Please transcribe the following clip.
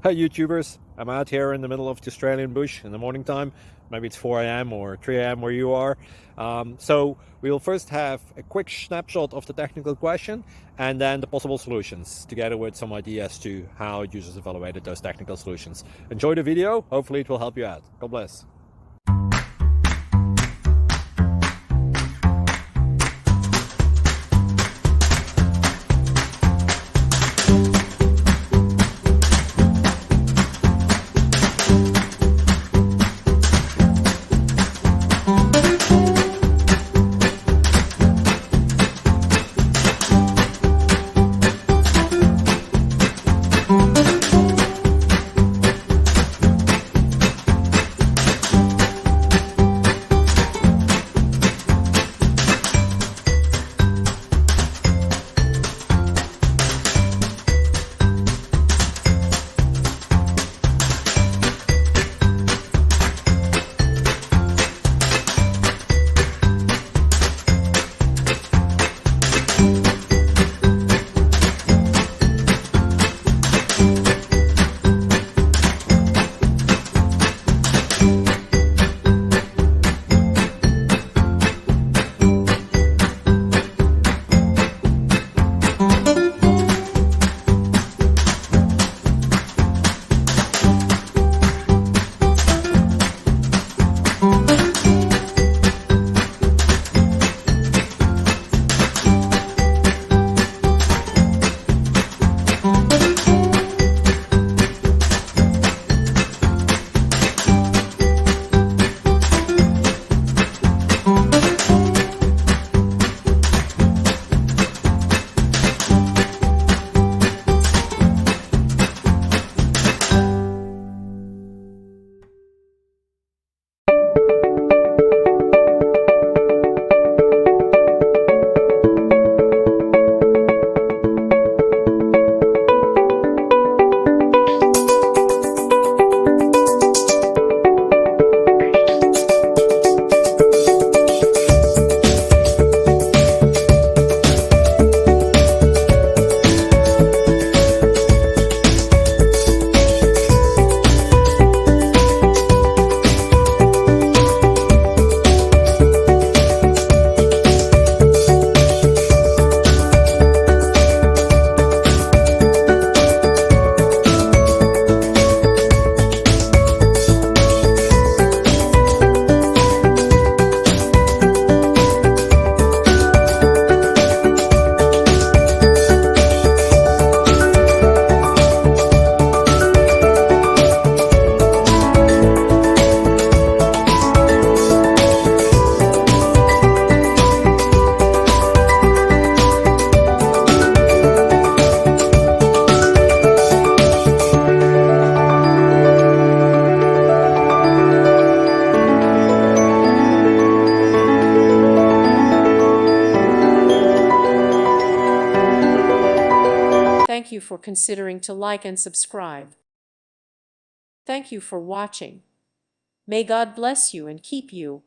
Hi YouTubers, I'm out here in the middle of the Australian bush in the morning time. Maybe it's 4 a.m. or 3 a.m. where you are. So we'll first have a quick snapshot of the technical question and then the possible solutions, together with some ideas to how users evaluated those technical solutions. Enjoy the video, hopefully it will help you out. God bless. Thank you for considering to like and subscribe. Thank you for watching. May God bless you and keep you.